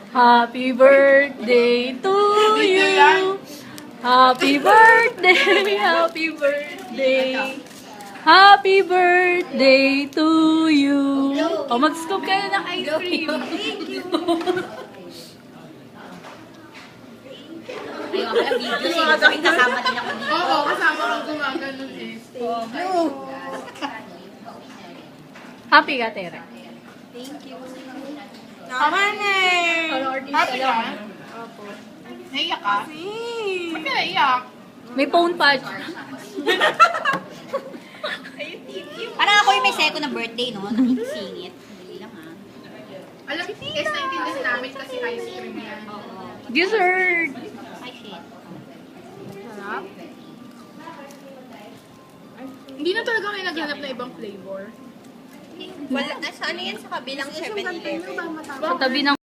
Happy birthday to you. Happy birthday, happy birthday. Happy birthday to you. O, mag-scoop ka na ng ice cream. Thank you. Ayaw ako ng video. Sinasabi kasama din ako dito. Oo, kasama kang gumaganon eh. Happy ka, Tere. Thank you. Naman eh! Happy ka? Opo. Naiyak ka? Ba't ka naiyak? May phone patch. Parang ako yung may second na birthday, no? Nakikisingit. Dali lang, ha? Alam, guys, naintindihan namin kasi ice cream yan. Oo. Dessert. Ay, shit. Sarap. Hindi na talaga kayo naghanap na ibang flavor. Wala, nasa ano yan sa kabilang 7-Eleven? Sa tabi ng